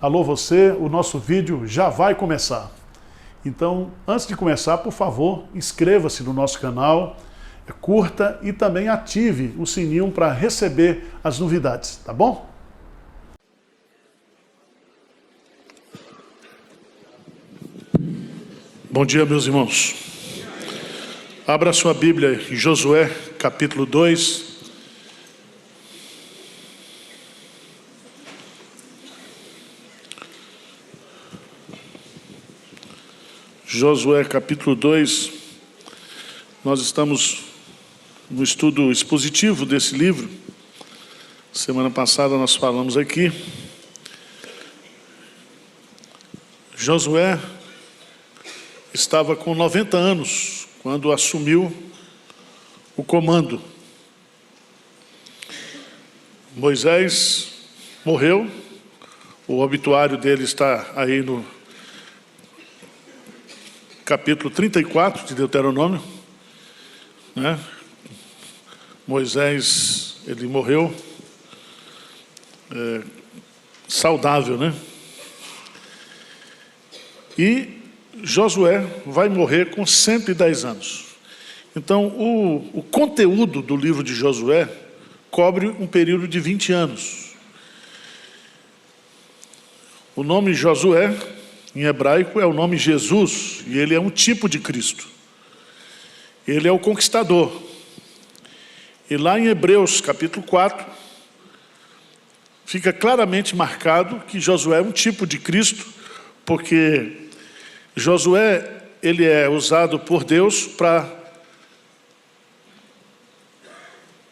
Alô você, o nosso vídeo já vai começar. Então, antes de começar, por favor, inscreva-se no nosso canal, curta e também ative o sininho para receber as novidades, tá bom? Bom dia, meus irmãos. Abra sua Bíblia em Josué, capítulo 2. Josué capítulo 2, nós estamos no estudo expositivo desse livro. Semana passada nós falamos aqui. Josué estava com 90 anos quando assumiu o comando. Moisés morreu, o obituário dele está aí no capítulo 34 de Deuteronômio, né? Moisés, ele morreu saudável, né? E Josué vai morrer com 110 anos. Então, o conteúdo do livro de Josué cobre um período de 20 anos. O nome Josué, em hebraico, é o nome Jesus, e ele é um tipo de Cristo. Ele é o conquistador. E lá em Hebreus, capítulo 4, fica claramente marcado que Josué é um tipo de Cristo, porque Josué, ele é usado por Deus para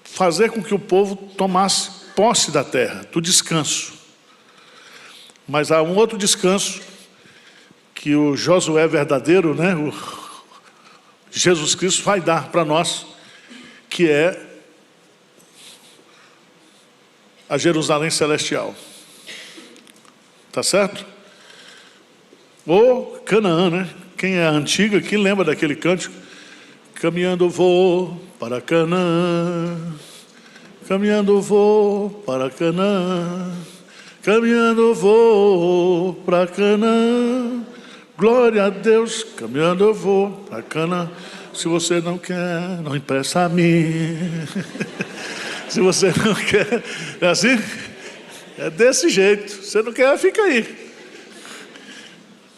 fazer com que o povo tomasse posse da terra, do descanso. Mas há um outro descanso que o Josué verdadeiro, né, o Jesus Cristo vai dar para nós, que é a Jerusalém celestial. Tá certo? Ou Canaã, né? Quem é antiga, quem lembra daquele cântico? Caminhando vou para Canaã, caminhando vou para Canaã, caminhando vou para Canaã. Glória a Deus, caminhando eu vou para Canaã. Se você não quer, não empresta a mim. Se você não quer, é assim? É desse jeito. Se você não quer, fica aí.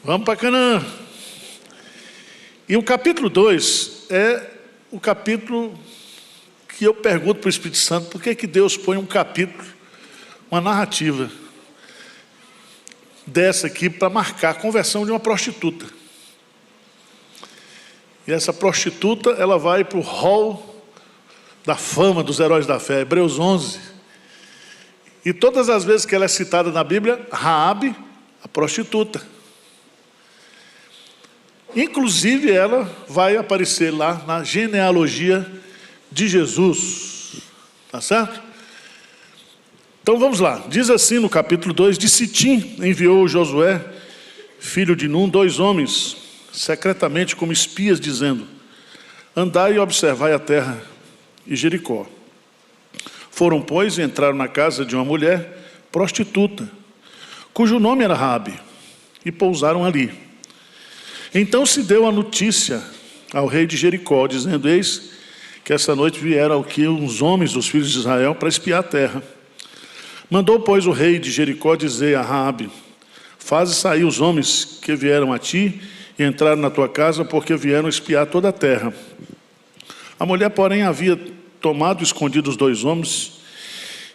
Vamos para Canaã. E o capítulo 2 é o capítulo que eu pergunto para o Espírito Santo, por que Deus põe um capítulo, uma narrativa dessa aqui para marcar a conversão de uma prostituta. E essa prostituta, ela vai para o hall da fama dos heróis da fé, Hebreus 11. E todas as vezes que ela é citada na Bíblia, Raabe, a prostituta. Inclusive ela vai aparecer lá na genealogia de Jesus. Tá certo? Então vamos lá, diz assim no capítulo 2, de Sitim enviou Josué, filho de Num, 2 homens, secretamente como espias, dizendo: andai e observai a terra e Jericó. Foram, pois, e entraram na casa de uma mulher prostituta, cujo nome era Raabe, e pousaram ali. Então se deu a notícia ao rei de Jericó, dizendo: eis que essa noite vieram aqui uns homens dos filhos de Israel para espiar a terra. Mandou, pois, o rei de Jericó dizer a Raabe: faze sair os homens que vieram a ti e entraram na tua casa, porque vieram espiar toda a terra. A mulher, porém, havia tomado escondido os 2 homens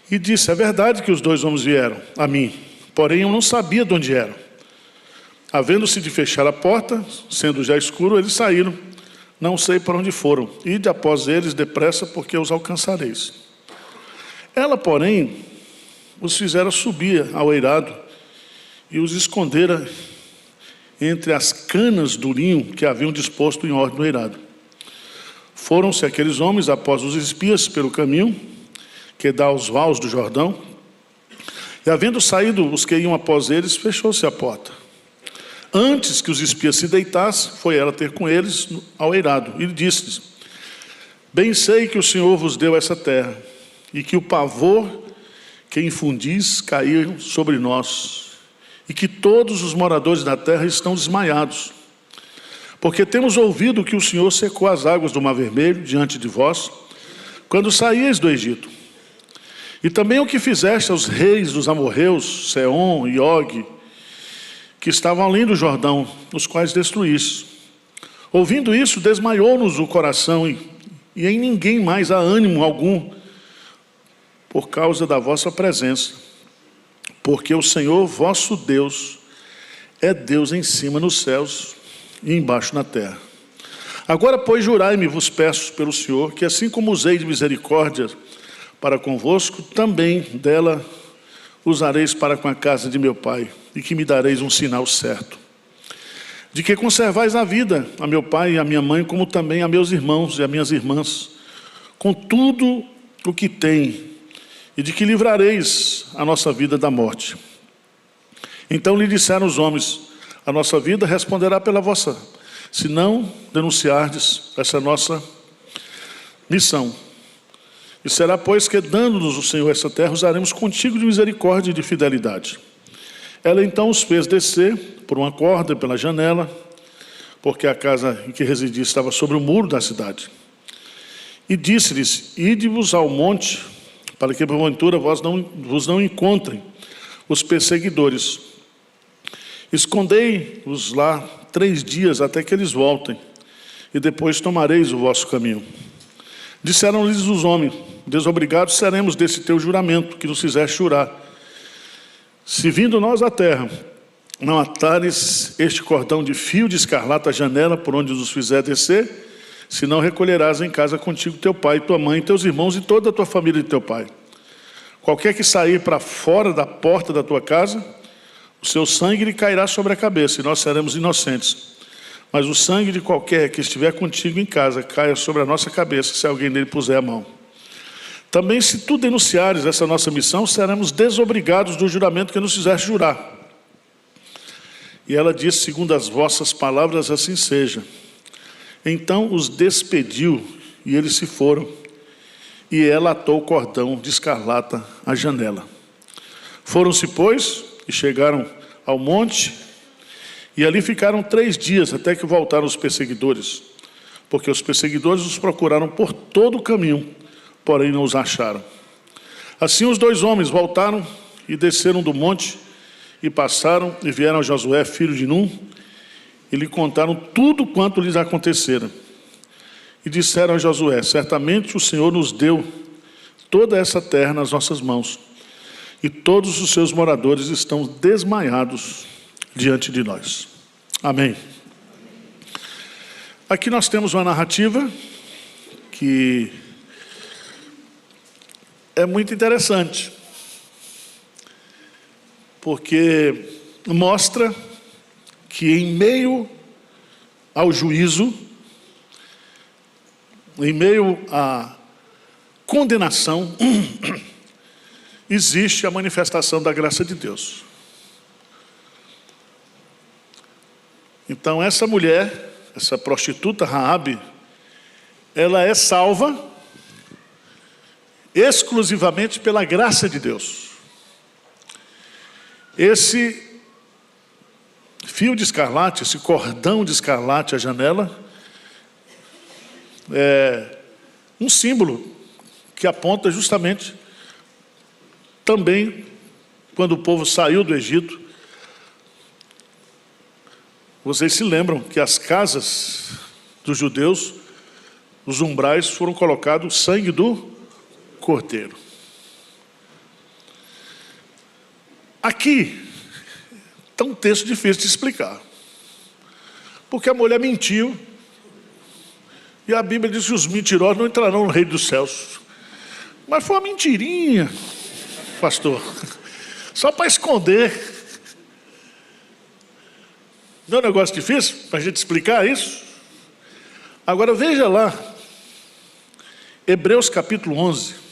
e disse: é verdade que os 2 homens vieram a mim, porém eu não sabia de onde eram. Havendo-se de fechar a porta, sendo já escuro, eles saíram, não sei para onde foram. Ide após eles depressa, porque os alcançareis. Ela, porém, os fizera subir ao eirado e os escondera entre as canas do linho que haviam disposto em ordem no eirado. Foram-se aqueles homens após os espias pelo caminho que dá aos vales do Jordão, e havendo saído os que iam após eles, fechou-se a porta. Antes que os espias se deitassem, foi ela ter com eles ao eirado, e disse-lhes: bem sei que o Senhor vos deu essa terra, e que o pavor que infundis caiu sobre nós, e que todos os moradores da terra estão desmaiados. Porque temos ouvido que o Senhor secou as águas do Mar Vermelho diante de vós, quando saíeis do Egito. E também o que fizeste aos reis dos amorreus, Seom e Og, que estavam além do Jordão, os quais destruíste. Ouvindo isso, desmaiou-nos o coração, e em ninguém mais há ânimo algum, por causa da vossa presença. Porque o Senhor, vosso Deus, é Deus em cima nos céus e embaixo na terra. Agora, pois, jurai-me, vos peço pelo Senhor, que assim como usei de misericórdia para convosco, também dela usareis para com a casa de meu pai, e que me dareis um sinal certo, de que conservais a vida a meu pai e a minha mãe, como também a meus irmãos e a minhas irmãs, com tudo o que tem, e de que livrareis a nossa vida da morte. Então lhe disseram os homens: a nossa vida responderá pela vossa, se não denunciardes essa nossa missão. E será, pois, que dando-nos o Senhor essa terra, usaremos contigo de misericórdia e de fidelidade. Ela então os fez descer por uma corda pela janela, porque a casa em que residia estava sobre o muro da cidade. E disse-lhes: ide-vos ao monte, para que porventura vos não encontrem os perseguidores. Escondei-os lá 3 dias até que eles voltem, e depois tomareis o vosso caminho. Disseram-lhes os homens: desobrigados seremos desse teu juramento, que nos fizeste jurar. Se vindo nós à terra, não atares este cordão de fio de escarlata à janela por onde nos fizer descer, senão recolherás em casa contigo teu pai, tua mãe, teus irmãos e toda a tua família de teu pai. Qualquer que sair para fora da porta da tua casa, o seu sangue lhe cairá sobre a cabeça, e nós seremos inocentes. Mas o sangue de qualquer que estiver contigo em casa caia sobre a nossa cabeça, se alguém nele puser a mão. Também, se tu denunciares essa nossa missão, seremos desobrigados do juramento que nos fizeste jurar. E ela disse: segundo as vossas palavras, assim seja. Então os despediu, e eles se foram. E ela atou o cordão de escarlata à janela. Foram-se, pois, e chegaram ao monte, e ali ficaram 3 dias, até que voltaram os perseguidores. Porque os perseguidores os procuraram por todo o caminho, porém não os acharam. Assim os 2 homens voltaram e desceram do monte, e passaram e vieram a Josué, filho de Num, e lhe contaram tudo quanto lhes acontecera. E disseram a Josué: certamente o Senhor nos deu toda essa terra nas nossas mãos, e todos os seus moradores estão desmaiados diante de nós. Amém. Aqui nós temos uma narrativa que é muito interessante, porque mostra que em meio ao juízo, em meio à condenação, existe a manifestação da graça de Deus. Então essa mulher, essa prostituta Raabe, ela é salva exclusivamente pela graça de Deus. Esse fio de escarlate, esse cordão de escarlate à janela, é um símbolo que aponta justamente também quando o povo saiu do Egito. Vocês se lembram que as casas dos judeus, os umbrais, foram colocados sangue do cordeiro. Aqui está um texto difícil de explicar, porque a mulher mentiu, e a Bíblia diz que os mentirosos não entrarão no reino dos céus. Mas foi uma mentirinha, pastor, só para esconder. Não é um negócio difícil para a gente explicar isso? Agora veja lá, Hebreus capítulo 11.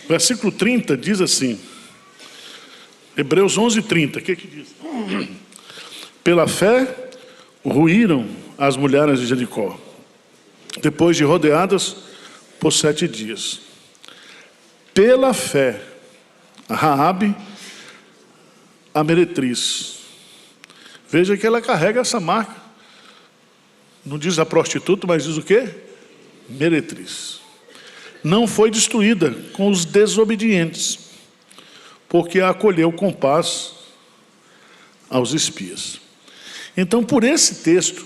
Versículo 30 diz assim, Hebreus 11, 30, o que diz? Pela fé ruíram as mulheres de Jericó, depois de rodeadas por 7 dias. Pela fé, Raabe, a meretriz. Veja que ela carrega essa marca. Não diz a prostituta, mas diz o quê? Meretriz. Não foi destruída com os desobedientes, porque a acolheu com paz aos espias. Então, por esse texto,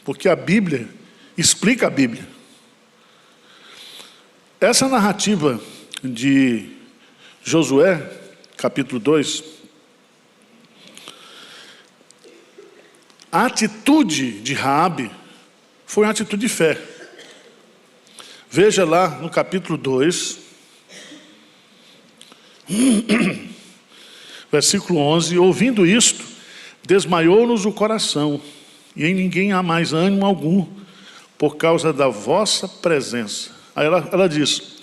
porque a Bíblia explica a Bíblia, essa narrativa de Josué, capítulo 2, a atitude de Raabe foi uma atitude de fé. Veja lá no capítulo 2, versículo 11: ouvindo isto, desmaiou-nos o coração, e em ninguém há mais ânimo algum, por causa da vossa presença. Aí ela diz: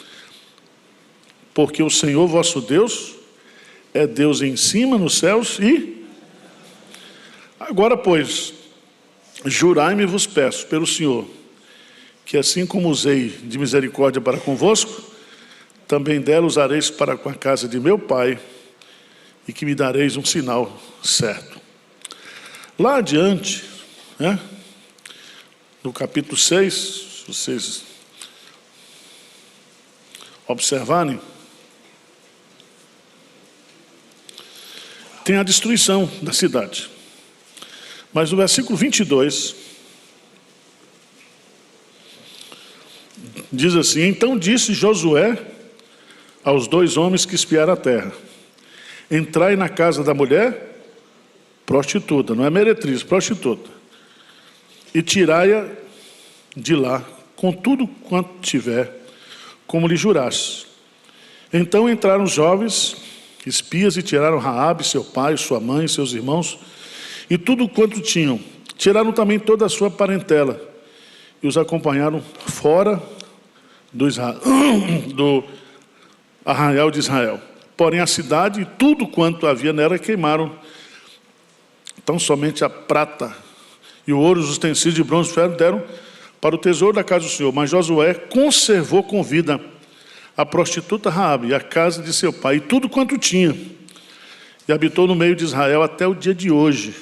porque o Senhor vosso Deus é Deus em cima nos céus e... Agora, pois, jurai-me vos peço pelo Senhor, que assim como usei de misericórdia para convosco, também dela usareis para com a casa de meu pai, e que me dareis um sinal certo. Lá adiante, no capítulo 6, se vocês observarem, tem a destruição da cidade. Mas no versículo 22, diz assim: então disse Josué aos 2 homens que espiaram a terra: entrai na casa da mulher prostituta, não é meretriz, prostituta, e tirai-a de lá com tudo quanto tiver, como lhe juraste. Então entraram os jovens espias e tiraram Raabe, seu pai, sua mãe, seus irmãos, e tudo quanto tinham. Tiraram também toda a sua parentela, e os acompanharam fora do arraial de Israel. Porém a cidade e tudo quanto havia nela queimaram. Então somente a prata e o ouro, os utensílios de bronze e ferro deram para o tesouro da casa do Senhor. Mas Josué conservou com vida a prostituta Raabe e a casa de seu pai e tudo quanto tinha, e habitou no meio de Israel até o dia de hoje,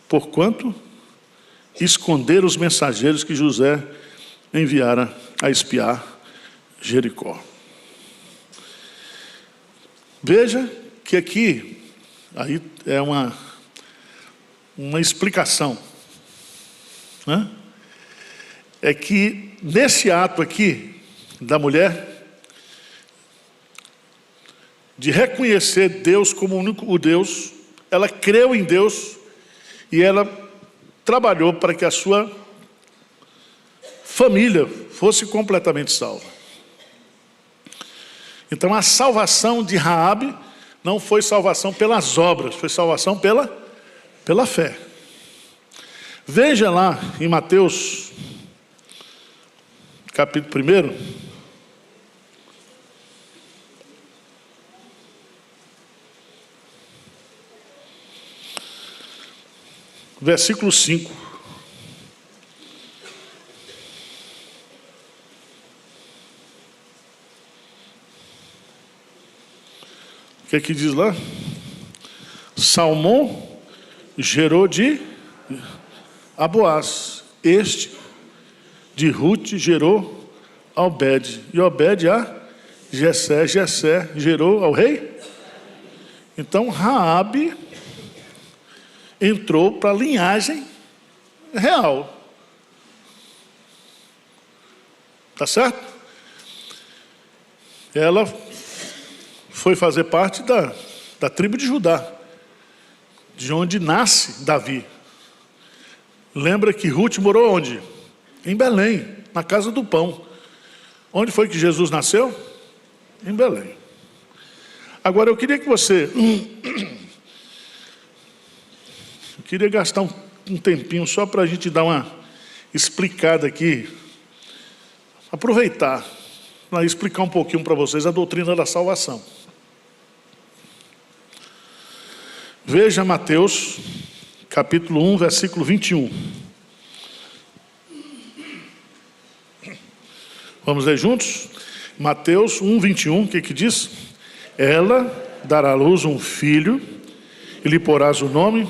porquanto esconderam os mensageiros que José enviara a espiar Jericó. Veja que aqui, aí é uma explicação, né? É que nesse ato aqui da mulher, de reconhecer Deus como o único Deus, ela creu em Deus e ela trabalhou para que a sua família fosse completamente salva. Então a salvação de Raabe não foi salvação pelas obras, foi salvação pela fé. Veja lá em Mateus, capítulo 1, versículo 5. O que é que diz lá? Salmão gerou de a Boaz, este de Ruth gerou a Obed, e Obed a Jessé, Jessé gerou ao rei. Então Raabe entrou para a linhagem real. Tá certo? Ela foi fazer parte da tribo de Judá, de onde nasce Davi. Lembra que Ruth morou onde? Em Belém, na casa do pão. Onde foi que Jesus nasceu? Em Belém. Agora eu queria que você... Eu queria gastar um tempinho só para a gente dar uma explicada aqui. Aproveitar para explicar um pouquinho para vocês a doutrina da salvação. Veja Mateus, capítulo 1, versículo 21. Vamos ler juntos? Mateus 1, 21, o que diz? Ela dará à luz um filho, e lhe porás o nome,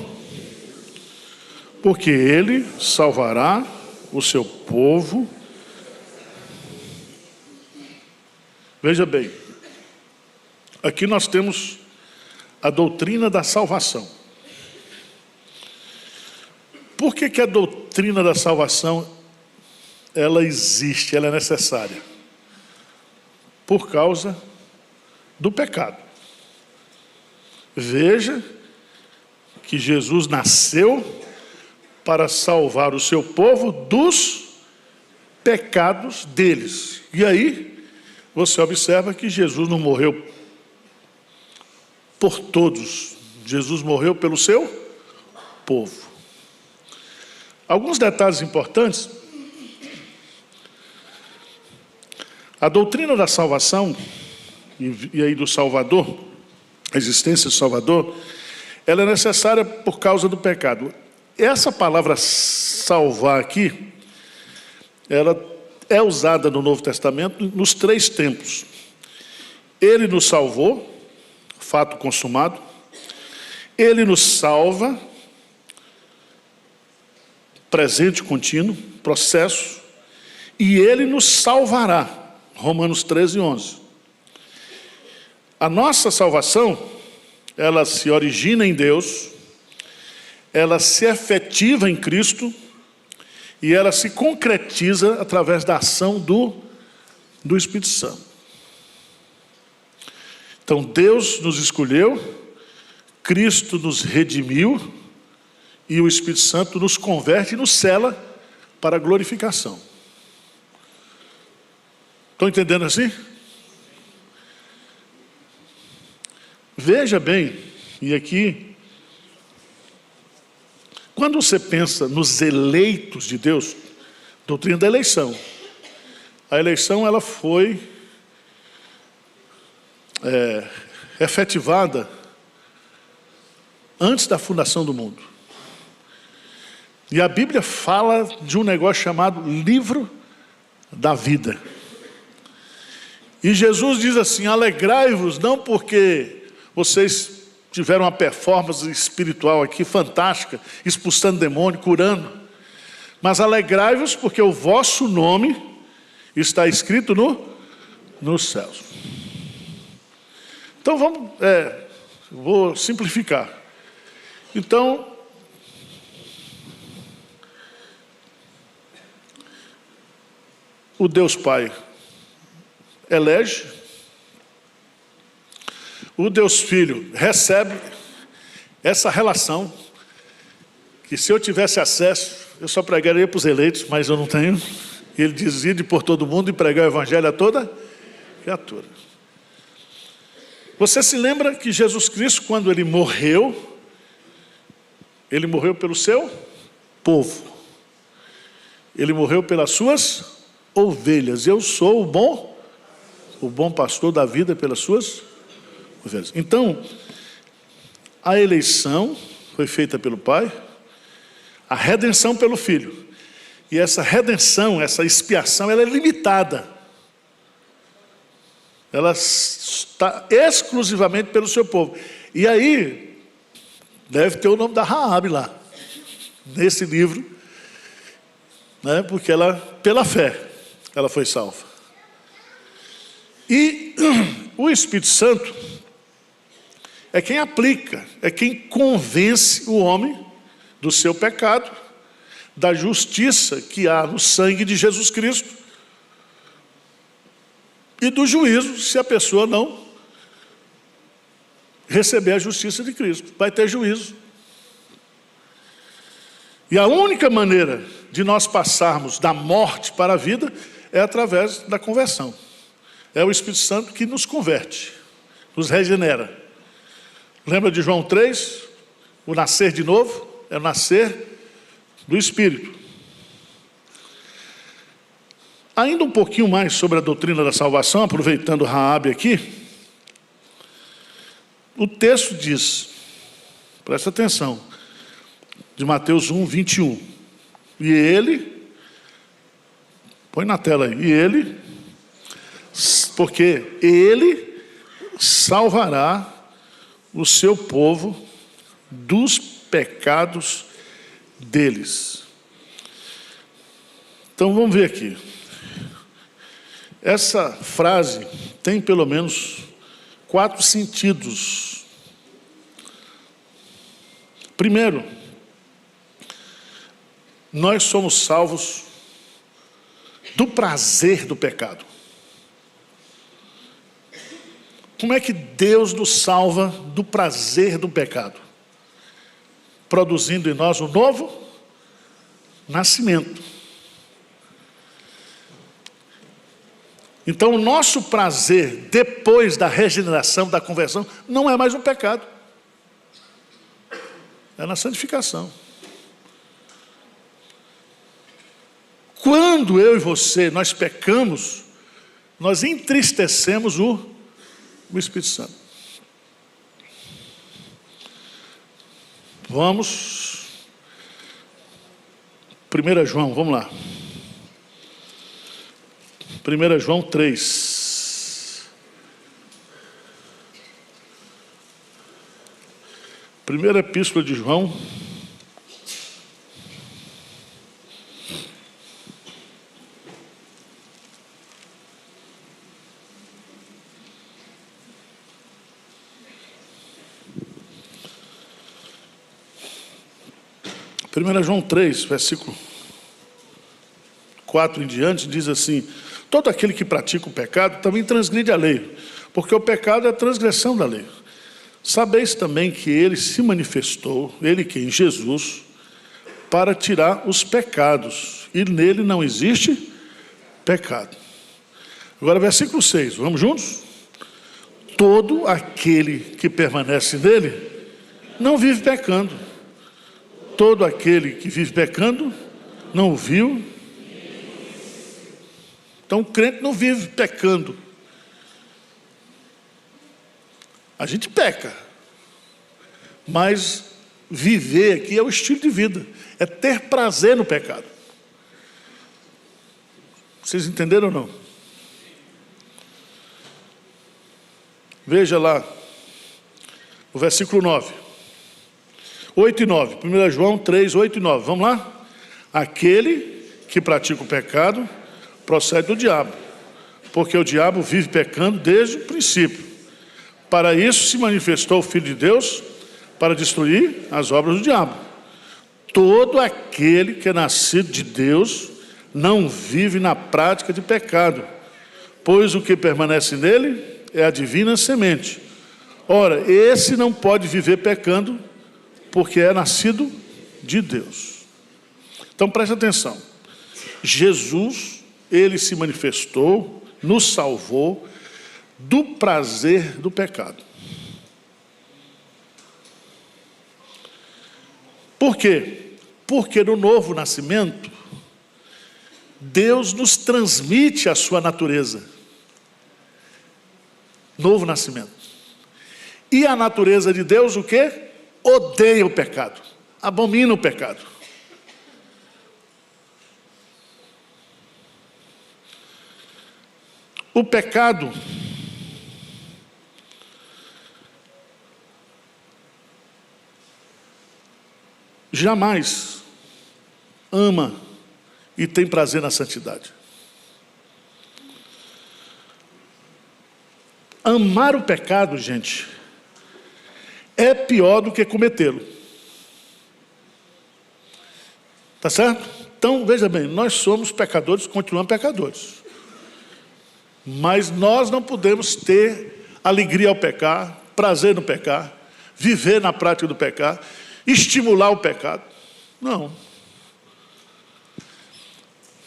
porque ele salvará o seu povo. Veja bem, aqui nós temos a doutrina da salvação. Por que a doutrina da salvação, ela existe, ela é necessária? Por causa do pecado. Veja que Jesus nasceu para salvar o seu povo dos pecados deles. E aí, você observa que Jesus não morreu por todos. Jesus morreu pelo seu povo. Alguns detalhes importantes. A doutrina da salvação, e aí do Salvador, a existência do Salvador, ela é necessária por causa do pecado. Essa palavra salvar aqui, ela é usada no Novo Testamento nos 3 tempos. Ele nos salvou, fato consumado. Ele nos salva, presente contínuo, processo. E ele nos salvará, Romanos 13, 11. A nossa salvação, ela se origina em Deus, ela se efetiva em Cristo e ela se concretiza através da ação do Espírito Santo. Então Deus nos escolheu, Cristo nos redimiu e o Espírito Santo nos converte e nos sela para a glorificação. Estão entendendo assim? Veja bem, e aqui, quando você pensa nos eleitos de Deus, doutrina da eleição, a eleição ela foi efetivada antes da fundação do mundo. E a Bíblia fala de um negócio chamado livro da vida. E Jesus diz assim: alegrai-vos, não porque vocês tiveram uma performance espiritual aqui fantástica, expulsando demônio, curando, mas alegrai-vos porque o vosso nome está escrito nos céus. Então vamos, vou simplificar. Então, o Deus Pai elege, o Deus Filho recebe essa relação, que se eu tivesse acesso, eu só pregaria para os eleitos, mas eu não tenho. Ele diz: ide por todo mundo e pregar o evangelho a toda criatura. Você se lembra que Jesus Cristo, quando ele morreu pelo seu povo. Ele morreu pelas suas ovelhas. Eu sou o bom pastor da vida pelas suas ovelhas. Então, a eleição foi feita pelo Pai, a redenção pelo Filho. E essa redenção, essa expiação, ela é limitada. Ela está exclusivamente pelo seu povo. E aí, deve ter o nome da Raabe lá, nesse livro, né? Porque ela, pela fé, ela foi salva. E o Espírito Santo é quem aplica, é quem convence o homem do seu pecado, da justiça que há no sangue de Jesus Cristo e do juízo, se a pessoa não receber a justiça de Cristo. Vai ter juízo. E a única maneira de nós passarmos da morte para a vida é através da conversão. É o Espírito Santo que nos converte, nos regenera. Lembra de João 3? O nascer de novo é o nascer do Espírito. Ainda um pouquinho mais sobre a doutrina da salvação, aproveitando Raabe aqui. O texto diz, presta atenção, de Mateus 1, 21. E ele, Põe na tela aí. E ele, porque ele salvará o seu povo dos pecados deles. Então vamos ver aqui. Essa frase tem pelo menos 4 sentidos. Primeiro, nós somos salvos do prazer do pecado. Como é que Deus nos salva do prazer do pecado? Produzindo em nós um novo nascimento. Então, o nosso prazer, depois da regeneração, da conversão, não é mais um pecado. É na santificação. Quando eu e você, nós pecamos, nós entristecemos o Espírito Santo. Vamos. 1 João, vamos lá. 1 João 3. Primeira epístola de João. Primeira João 3, versículo 4 em diante, diz assim: todo aquele que pratica o pecado também transgride a lei, porque o pecado é a transgressão da lei. Sabeis também que ele se manifestou, ele que em Jesus, para tirar os pecados, e nele não existe pecado. Agora versículo 6, vamos juntos? Todo aquele que permanece nele não vive pecando. Todo aquele que vive pecando não o viu. Então o crente não vive pecando. A gente peca, mas viver aqui é o estilo de vida, é ter prazer no pecado. Vocês entenderam ou não? Veja lá, o versículo 9. 8 e 9, 1 João 3, 8 e 9, vamos lá? Aquele que pratica o pecado procede do diabo, porque o diabo vive pecando desde o princípio. Para isso se manifestou o Filho de Deus, para destruir as obras do diabo. Todo aquele que é nascido de Deus não vive na prática de pecado, pois o que permanece nele é a divina semente. Ora, esse não pode viver pecando, porque é nascido de Deus. Então preste atenção. Jesus, ele se manifestou, nos salvou do prazer do pecado. Por quê? Porque no novo nascimento, Deus nos transmite a sua natureza. Novo nascimento. E a natureza de Deus o quê? Odeia o pecado, abomina o pecado. O pecado jamais ama e tem prazer na santidade. Amar o pecado, gente, é pior do que cometê-lo. Tá certo? Então, veja bem, nós somos pecadores, continuamos pecadores. Mas nós não podemos ter alegria ao pecar, prazer no pecar, viver na prática do pecar, estimular o pecado. Não.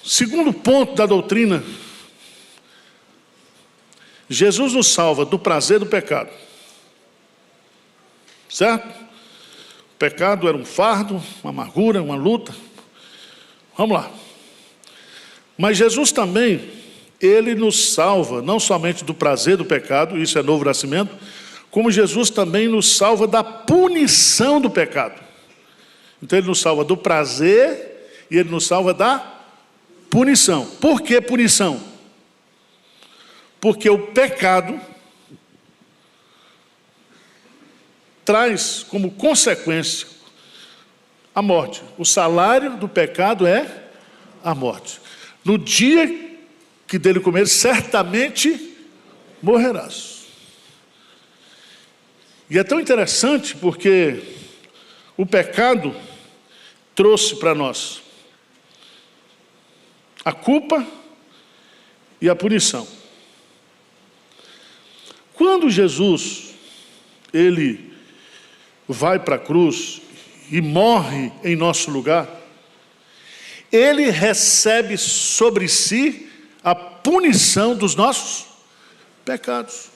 Segundo ponto da doutrina, Jesus nos salva do prazer do pecado. Certo? O pecado era um fardo, uma amargura, uma luta. Vamos lá. Mas Jesus também, ele nos salva, não somente do prazer do pecado, isso é novo nascimento, como Jesus também nos salva da punição do pecado. Então ele nos salva do prazer e ele nos salva da punição. Por que punição? Porque o pecado traz como consequência a morte. O salário do pecado é a morte. No dia que dele comer, certamente morrerás. E é tão interessante porque o pecado trouxe para nós a culpa e a punição. Quando Jesus, ele vai para a cruz e morre em nosso lugar, ele recebe sobre si a punição dos nossos pecados.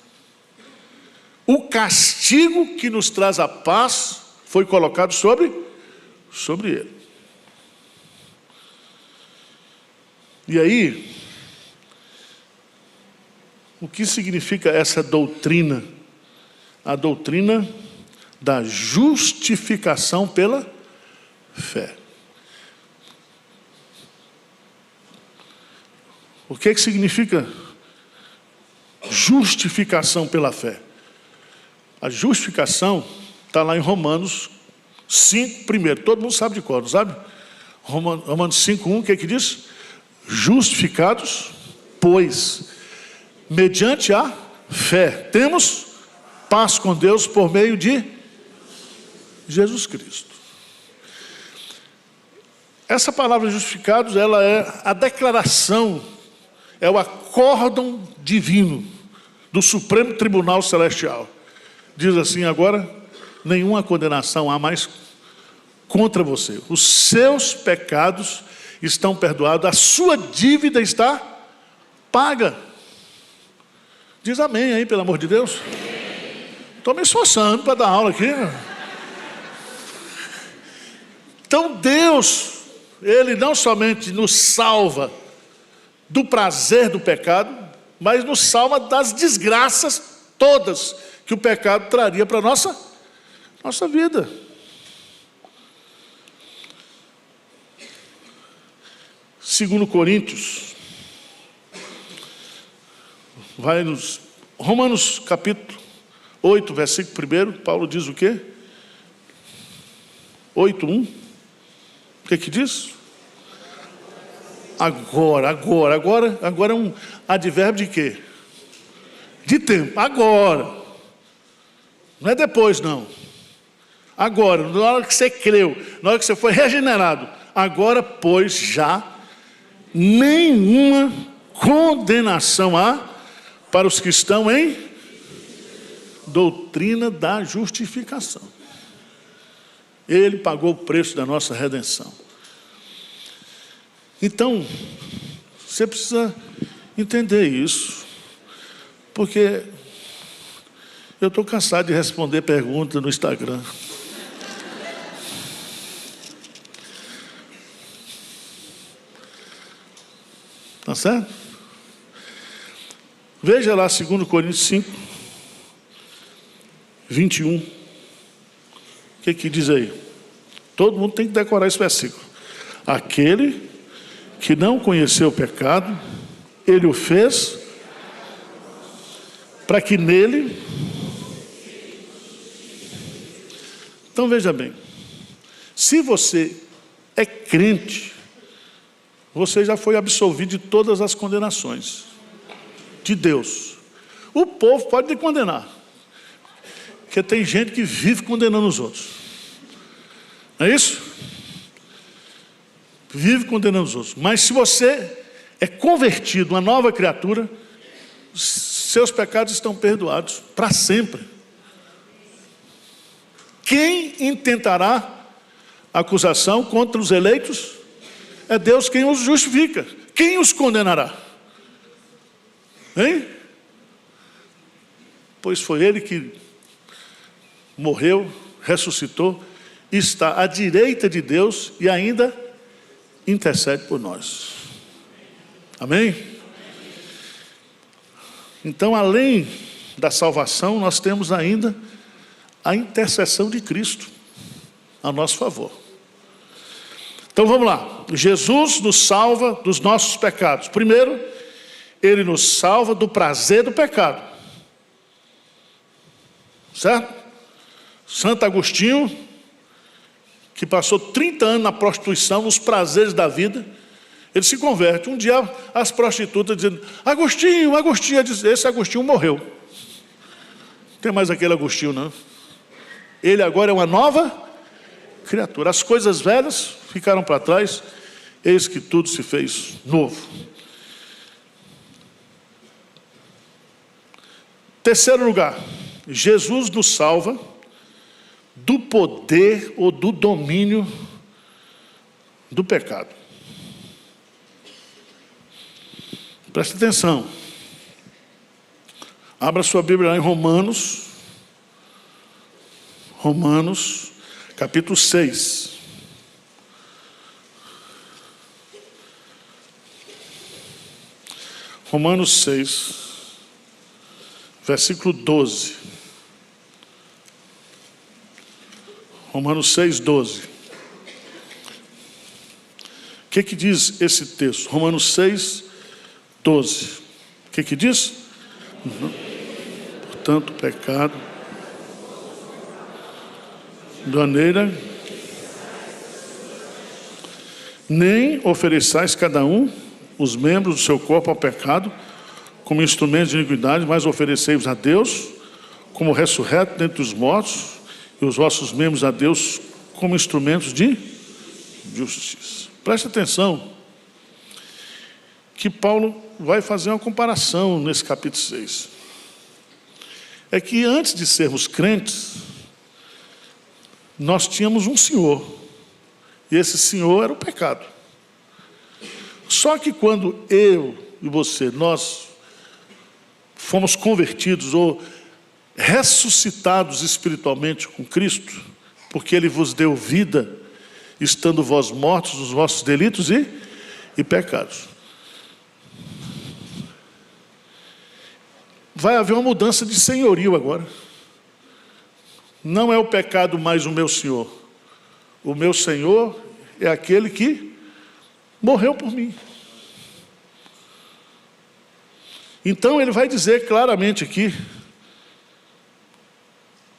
O castigo que nos traz a paz foi colocado sobre ele. E aí, o que significa essa doutrina? A doutrina da justificação pela fé. O que significa justificação pela fé? A justificação está lá em Romanos 5, primeiro. Todo mundo sabe de cor, não sabe? Romanos 5:1, o que diz? Justificados, pois, mediante a fé, temos paz com Deus por meio de Jesus Cristo. Essa palavra justificados, ela é a declaração, é o acórdão divino do Supremo Tribunal Celestial. Diz assim: agora nenhuma condenação há mais contra você. Os seus pecados estão perdoados, a sua dívida está paga. Diz amém aí, pelo amor de Deus. Estou me esforçando para dar aula aqui. Então Deus, Ele não somente nos salva do prazer do pecado, mas nos salva das desgraças todas que o pecado traria para a nossa vida. Segundo Coríntios, vai nos Romanos capítulo 8, versículo 1, Paulo diz o quê? 8:1. O que diz? Agora é um advérbio de quê? De tempo, agora. Não é depois, não. Agora, na hora que você creu, na hora que você foi regenerado. Agora, pois, já nenhuma condenação há para os que estão em doutrina da justificação. Ele pagou o preço da nossa redenção. Então, você precisa entender isso, porque eu estou cansado de responder perguntas no Instagram. Tá certo? Veja lá 2 Coríntios 5, 21. O que diz aí? Todo mundo tem que decorar esse versículo. Aquele que não conheceu o pecado, ele o fez para que nele... Então veja bem, se você é crente, você já foi absolvido de todas as condenações de Deus. O povo pode te condenar, porque tem gente que vive condenando os outros. Não é isso? Vive condenando os outros. Mas se você é convertido, uma nova criatura, seus pecados estão perdoados para sempre. Quem intentará acusação contra os eleitos? É Deus quem os justifica. Quem os condenará? Hein? Pois foi Ele que morreu, ressuscitou, está à direita de Deus e ainda intercede por nós. Amém? Então, além da salvação, nós temos ainda a intercessão de Cristo a nosso favor. Então vamos lá. Jesus nos salva dos nossos pecados. Primeiro, Ele nos salva do prazer do pecado. Certo? Santo Agostinho, que passou 30 anos na prostituição, nos prazeres da vida, ele se converte. Um dia as prostitutas dizendo: Agostinho, Agostinho. Ele diz: esse Agostinho morreu. Não tem mais aquele Agostinho, não. Ele agora é uma nova criatura. As coisas velhas ficaram para trás, eis que tudo se fez novo. Terceiro lugar, Jesus nos salva do poder ou do domínio do pecado. Preste atenção. Abra sua Bíblia lá em Romanos, capítulo 6. Romanos 6, versículo 12. Romanos 6, 12. O que diz esse texto? Romanos 6, 12. O que diz? Portanto, o pecado, de maneira, nem ofereçais cada um os membros do seu corpo ao pecado, como instrumentos de iniquidade, mas oferecei-vos a Deus como ressurreto dentre os mortos, e os vossos membros a Deus como instrumentos de justiça. Preste atenção, que Paulo vai fazer uma comparação nesse capítulo 6. É que antes de sermos crentes, nós tínhamos um Senhor, e esse Senhor era o pecado. Só que quando eu e você, nós fomos convertidos ou ressuscitados espiritualmente com Cristo, porque Ele vos deu vida, estando vós mortos nos vossos delitos e pecados. Vai haver uma mudança de senhorio agora. Não é o pecado mais o meu Senhor. O meu Senhor é aquele que morreu por mim. Então ele vai dizer claramente aqui: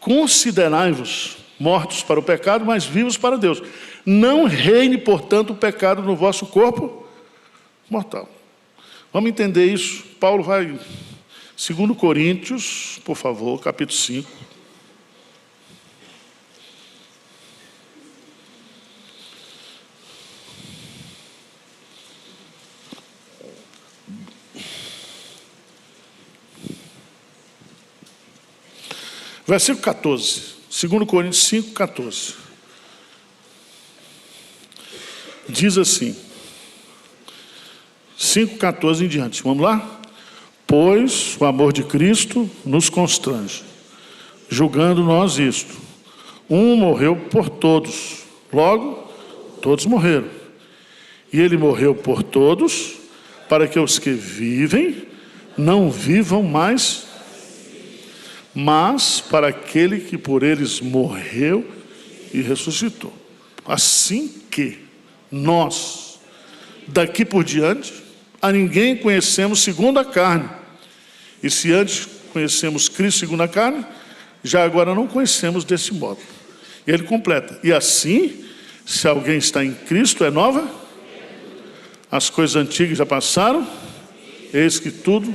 considerai-vos mortos para o pecado, mas vivos para Deus. Não reine, portanto, o pecado no vosso corpo mortal. Vamos entender isso. Paulo vai, 2 Coríntios, por favor, capítulo 5. Versículo 14, 2 Coríntios 5, 14. Diz assim, 5, 14 em diante, vamos lá? Pois o amor de Cristo nos constrange, julgando nós isto: um morreu por todos, logo todos morreram. E ele morreu por todos, para que os que vivem não vivam mais, mas para aquele que por eles morreu e ressuscitou. Assim que nós, daqui por diante, a ninguém conhecemos segundo a carne. E se antes conhecemos Cristo segundo a carne, já agora não conhecemos desse modo. E ele completa: e assim, se alguém está em Cristo, é nova, as coisas antigas já passaram, eis que tudo.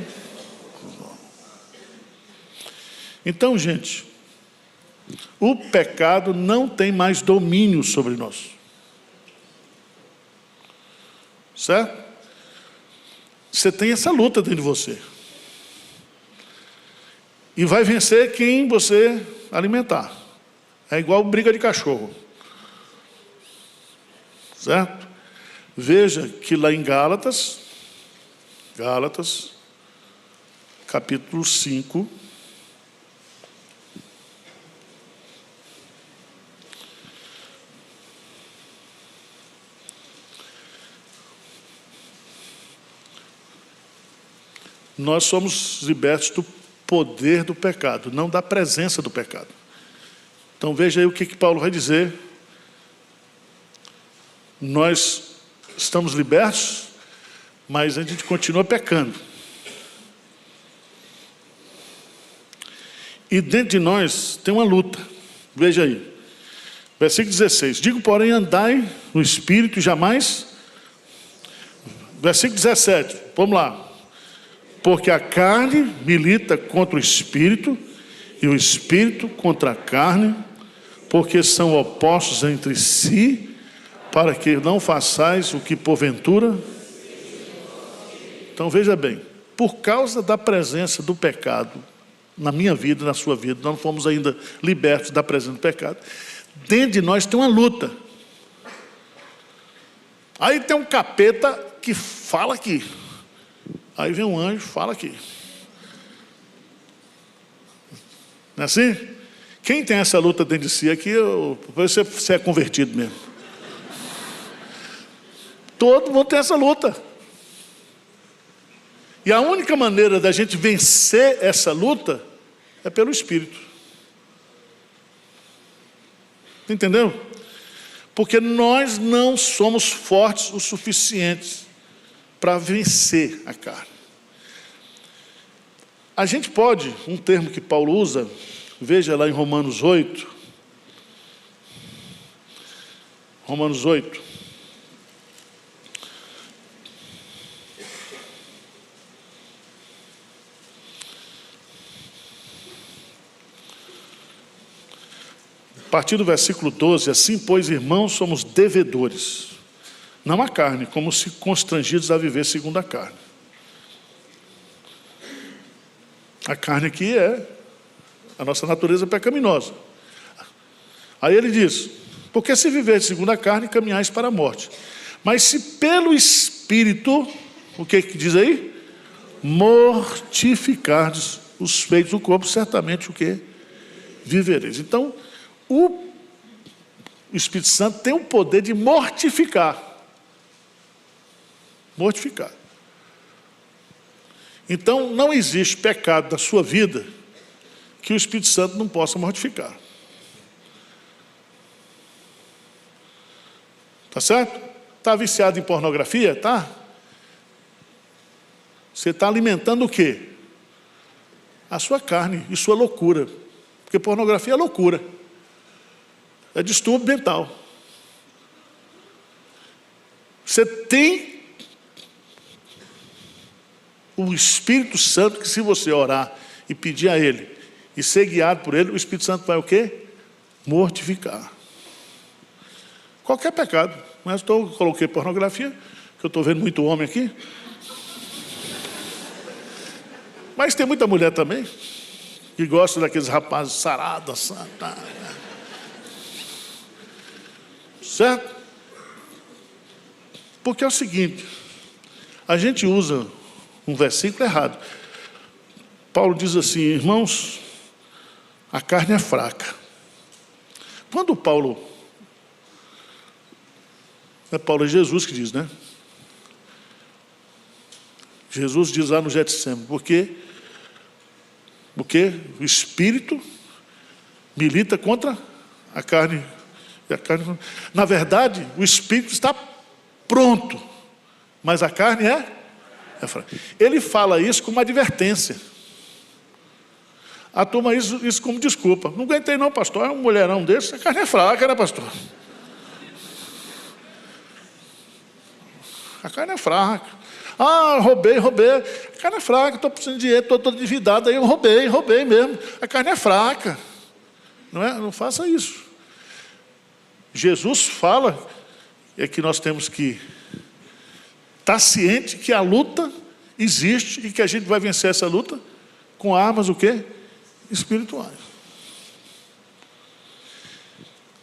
Então, gente, o pecado não tem mais domínio sobre nós. Certo? Você tem essa luta dentro de você. E vai vencer quem você alimentar. É igual briga de cachorro. Certo? Veja que lá em Gálatas, capítulo 5, nós somos libertos do poder do pecado, não da presença do pecado. Então veja aí o que Paulo vai dizer. Nós estamos libertos, mas a gente continua pecando. E dentro de nós tem uma luta. Veja aí. Versículo 16. Digo, porém, andai no Espírito e jamais... Versículo 17. Vamos lá. Porque a carne milita contra o Espírito e o Espírito contra a carne, porque são opostos entre si, para que não façais o que porventura... Então veja bem, por causa da presença do pecado na minha vida, na sua vida, nós não fomos ainda libertos da presença do pecado. Dentro de nós tem uma luta. Aí tem um capeta que fala aqui. Aí vem um anjo, fala aqui. Não é assim? Quem tem essa luta dentro de si aqui, você é convertido mesmo. Todo mundo tem essa luta. E a única maneira da gente vencer essa luta é pelo Espírito. Entendeu? Porque nós não somos fortes o suficientes para vencer a carne. A gente pode, um termo que Paulo usa, veja lá em Romanos 8. Romanos 8. A partir do versículo 12, assim, pois, irmãos, somos devedores, não à carne, como se constrangidos a viver segundo a carne. A carne aqui é a nossa natureza pecaminosa. Aí ele diz, porque se viver segundo a carne, caminhais para a morte. Mas se pelo Espírito, o que diz aí? Mortificardes os feitos do corpo, certamente o que? Vivereis. Então, o Espírito Santo tem o poder de mortificar. Mortificar. Então, não existe pecado na sua vida que o Espírito Santo não possa mortificar. Tá certo? Está viciado em pornografia? Tá? Você está alimentando o quê? A sua carne e sua loucura. Porque pornografia é loucura. É distúrbio mental. Você tem o Espírito Santo que, se você orar e pedir a Ele e ser guiado por Ele, o Espírito Santo vai o quê? Mortificar. Qualquer pecado. Mas eu coloquei pornografia, que eu estou vendo muito homem aqui. Mas tem muita mulher também que gosta daqueles rapazes sarados, santa. Certo? Porque é o seguinte, a gente usa um versículo errado. Paulo diz assim, irmãos, a carne é fraca. Quando Paulo, é Jesus que diz, né? Jesus diz lá no Getsemane, porque o Espírito milita contra a carne. Na verdade, o Espírito está pronto, mas a carne é fraca. Ele fala isso como uma advertência. A turma isso como desculpa. Não aguentei não, pastor, é um mulherão desse, a carne é fraca, né, pastor? A carne é fraca. Ah, roubei. A carne é fraca, estou precisando de dinheiro, estou todo endividado, aí eu roubei mesmo. A carne é fraca. Não é? Não faça isso. Jesus fala que nós temos que estar ciente que a luta existe e que a gente vai vencer essa luta com armas o quê? Espirituais.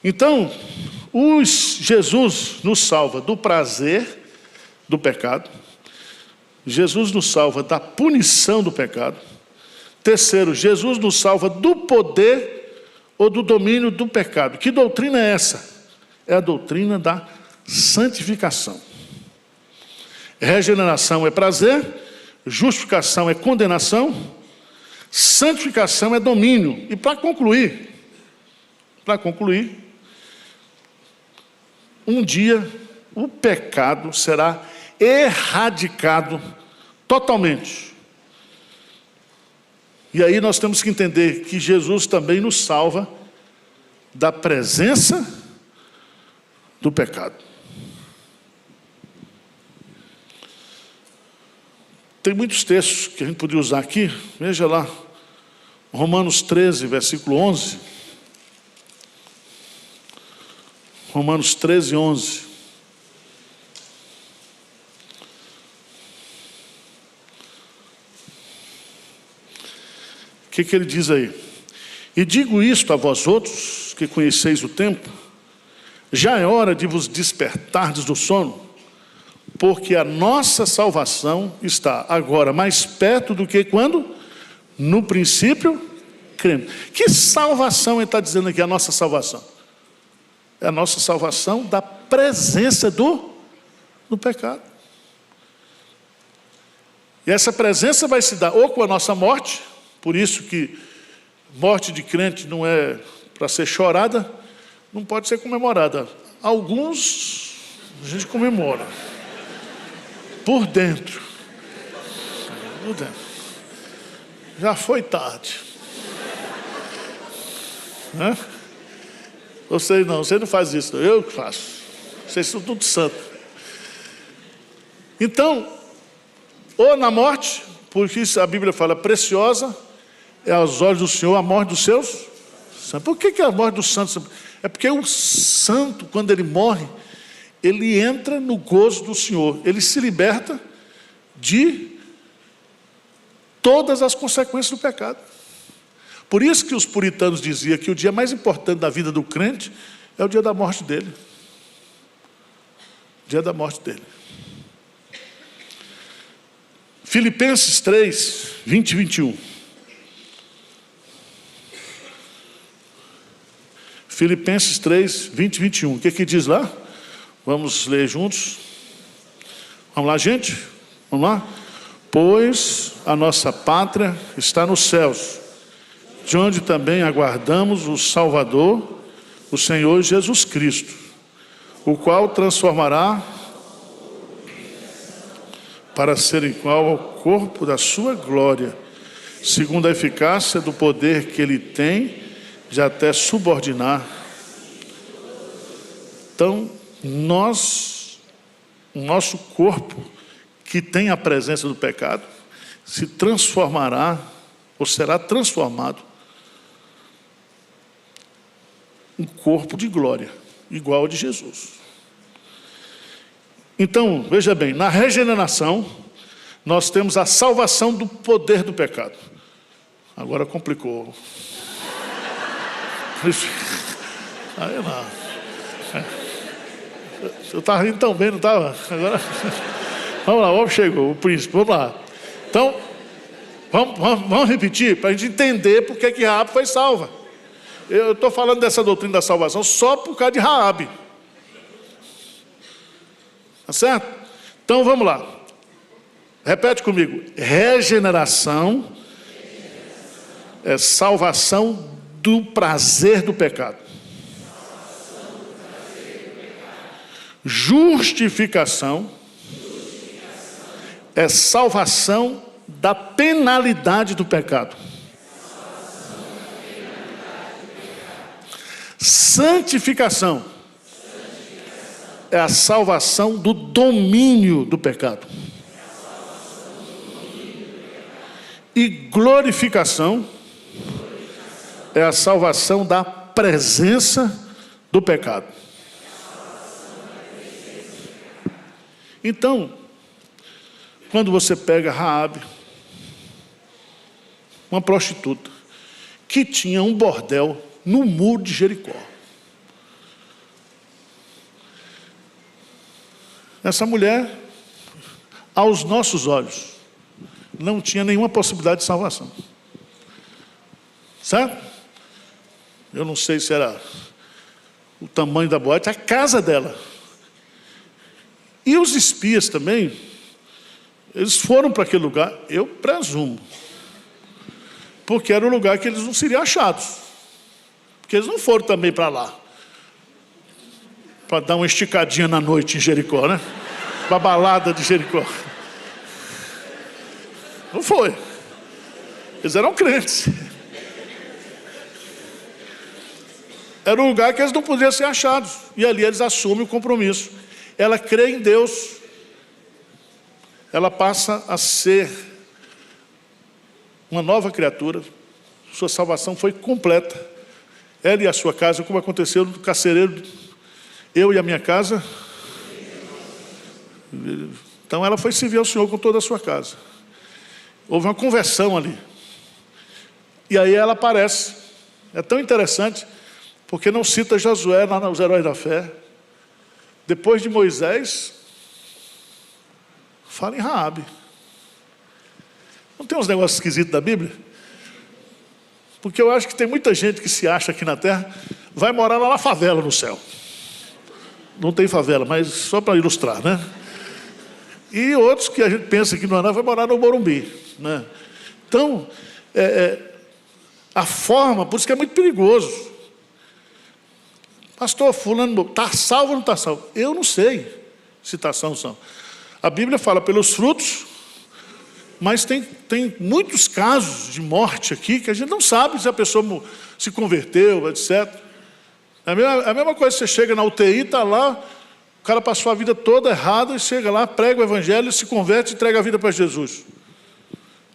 Então, Jesus nos salva do prazer do pecado. Jesus nos salva da punição do pecado. Terceiro, Jesus nos salva do poder ou do domínio do pecado. Que doutrina é essa? É a doutrina da santificação. Regeneração é prazer, justificação é condenação, santificação é domínio. E para concluir, um dia o pecado será erradicado totalmente. E aí nós temos que entender que Jesus também nos salva da presença do pecado. Tem muitos textos que a gente poderia usar aqui. Veja lá, Romanos 13, versículo 11. Romanos 13, 11. O que ele diz aí? E digo isto a vós outros, que conheceis o tempo, já é hora de vos despertardes do sono, porque a nossa salvação está agora mais perto do que quando? No princípio, cremos. Que salvação ele está dizendo aqui, a nossa salvação? É a nossa salvação da presença do pecado. E essa presença vai se dar ou com a nossa morte, por isso que morte de crente não é para ser chorada, não pode ser comemorada. Alguns a gente comemora. Por dentro. Por dentro. Já foi tarde. Né? Você não faz isso, eu que faço. Vocês são tudo santo. Então, ou na morte, porque isso a Bíblia fala, preciosa é aos olhos do Senhor a morte dos seus santos. Por que é a morte dos santos? É porque o santo, quando ele morre, ele entra no gozo do Senhor. Ele se liberta de todas as consequências do pecado. Por isso que os puritanos diziam que o dia mais importante da vida do crente é o dia da morte dele. O dia da morte dele. Filipenses 3, 20 e 21. Filipenses 3, 20 e 21. O que diz lá? Vamos ler juntos. Vamos lá, gente? Vamos lá? Pois a nossa pátria está nos céus, de onde também aguardamos o Salvador, o Senhor Jesus Cristo, o qual transformará para ser igual ao corpo da sua glória, segundo a eficácia do poder que ele tem de até subordinar. Então, o nosso corpo, que tem a presença do pecado, se transformará, ou será transformado, um corpo de glória, igual ao de Jesus. Então, veja bem, na regeneração, nós temos a salvação do poder do pecado. Agora complicou. Aí não. Eu estava rindo tão bem, não estava? Agora, vamos lá, o homem chegou, o príncipe, vamos lá. Então, vamos repetir, para a gente entender por que Raabe foi salva. Eu estou falando dessa doutrina da salvação só por causa de Raabe. Tá certo? Então, vamos lá. Repete comigo. Regeneração é salvação do prazer do pecado. Justificação é salvação da penalidade do pecado. Santificação é a salvação do domínio do pecado. E glorificação é a salvação da presença do pecado. Então, quando você pega Raabe, uma prostituta, que tinha um bordel no muro de Jericó. Essa mulher, aos nossos olhos, não tinha nenhuma possibilidade de salvação. Certo? Eu não sei se era o tamanho da boate, a casa dela. E os espias também, eles foram para aquele lugar, eu presumo, porque era o lugar que eles não seriam achados. Porque eles não foram também para lá, para dar uma esticadinha na noite em Jericó, né? Para a balada de Jericó. Não foi. Eles eram crentes. Era um lugar que eles não podiam ser achados. E ali eles assumem o compromisso. Ela crê em Deus. Ela passa a ser uma nova criatura. Sua salvação foi completa. Ela e a sua casa, como aconteceu no carcereiro, eu e a minha casa. Então ela foi servir ao Senhor com toda a sua casa. Houve uma conversão ali. E aí ela aparece. É tão interessante, porque não cita Josué lá nos Heróis da Fé. Depois de Moisés, fala em Raabe. Não tem uns negócios esquisitos da Bíblia? Porque eu acho que tem muita gente que se acha aqui na terra, vai morar lá na favela no céu. Não tem favela, mas só para ilustrar, né? E outros que a gente pensa que não é nada, vai morar no Morumbi, né? Então, a forma, por isso que é muito perigoso. Pastor, fulano, está salvo ou não está salvo? Eu não sei se está salvo ou não. A Bíblia fala pelos frutos, mas tem muitos casos de morte aqui que a gente não sabe se a pessoa se converteu, etc. É a mesma coisa, você chega na UTI, está lá, o cara passou a vida toda errada e chega lá, prega o evangelho, se converte e entrega a vida para Jesus.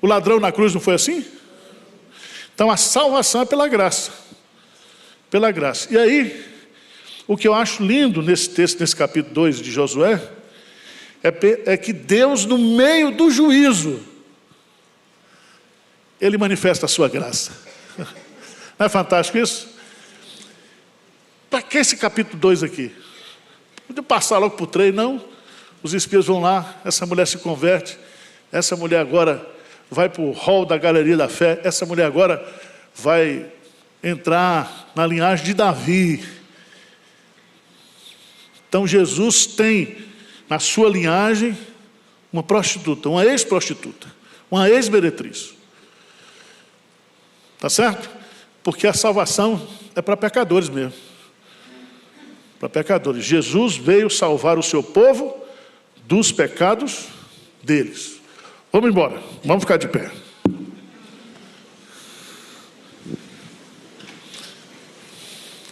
O ladrão na cruz não foi assim? Então a salvação é pela graça. Pela graça. E aí, o que eu acho lindo nesse texto, nesse capítulo 2 de Josué, é que Deus, no meio do juízo, Ele manifesta a sua graça. Não é fantástico isso? Para que esse capítulo 2 aqui? Podia passar logo para o 3, não? Os espias vão lá, essa mulher se converte, essa mulher agora vai para o hall da galeria da fé, essa mulher agora vai entrar na linhagem de Davi. Então Jesus tem na sua linhagem uma prostituta, uma ex-prostituta, uma ex-meretriz. Tá certo? Porque a salvação é para pecadores mesmo. Para pecadores. Jesus veio salvar o seu povo dos pecados deles. Vamos embora. Vamos ficar de pé.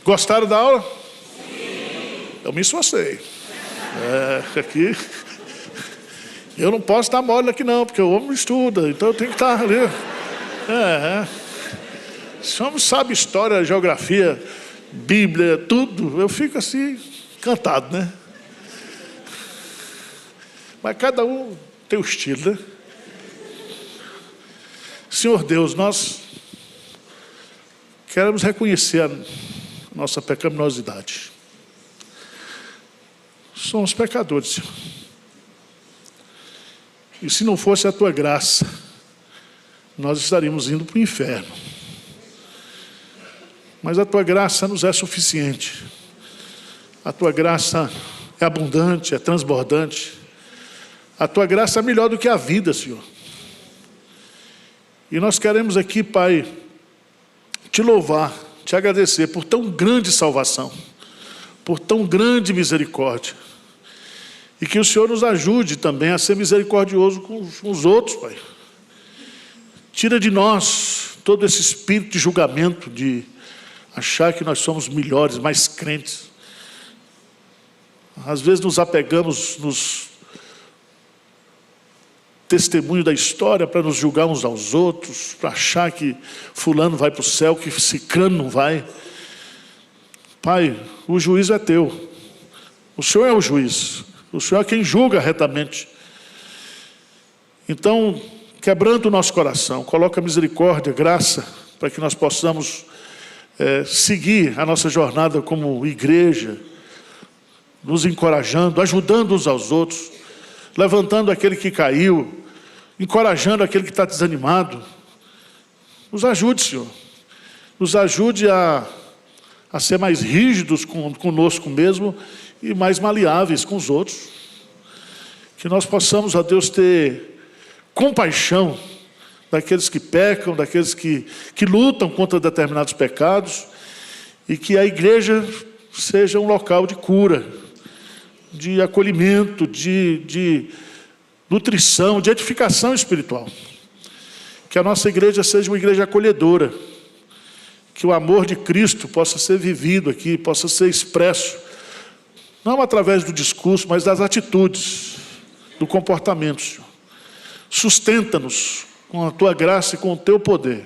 Gostaram da aula? Sim. Eu me esforcei. Aqui. Eu não posso dar mole aqui não, porque o homem estuda, então eu tenho que estar ali. Se o homem sabe história, geografia, Bíblia, tudo, eu fico assim, encantado, né? Mas cada um tem o estilo, né? Senhor Deus, nós queremos reconhecer a nossa pecaminosidade. Somos pecadores, Senhor. E se não fosse a Tua graça, nós estaríamos indo para o inferno. Mas a Tua graça nos é suficiente. A Tua graça é abundante, é transbordante. A Tua graça é melhor do que a vida, Senhor. E nós queremos aqui, Pai, Te louvar, Te agradecer por tão grande salvação, por tão grande misericórdia. E que o Senhor nos ajude também a ser misericordioso com os outros, Pai. Tira de nós todo esse espírito de julgamento, de achar que nós somos melhores, mais crentes. Às vezes nos apegamos nos testemunhos da história para nos julgar uns aos outros, para achar que fulano vai para o céu, que ciclano não vai. Pai, o juízo é Teu. O Senhor é o juiz. O Senhor é quem julga retamente. Então, quebrando o nosso coração, coloca misericórdia, graça, para que nós possamos seguir a nossa jornada como igreja, nos encorajando, ajudando uns aos outros, levantando aquele que caiu, encorajando aquele que está desanimado. Nos ajude, Senhor. Nos ajude a ser mais rígidos conosco mesmo e mais maleáveis com os outros. Que nós possamos, ó Deus, ter compaixão daqueles que pecam, daqueles que lutam contra determinados pecados, e que a igreja seja um local de cura, de acolhimento, de nutrição, de edificação espiritual. Que a nossa igreja seja uma igreja acolhedora, que o amor de Cristo possa ser vivido aqui, possa ser expresso, não através do discurso, mas das atitudes, do comportamento, Senhor. Sustenta-nos com a Tua graça e com o Teu poder,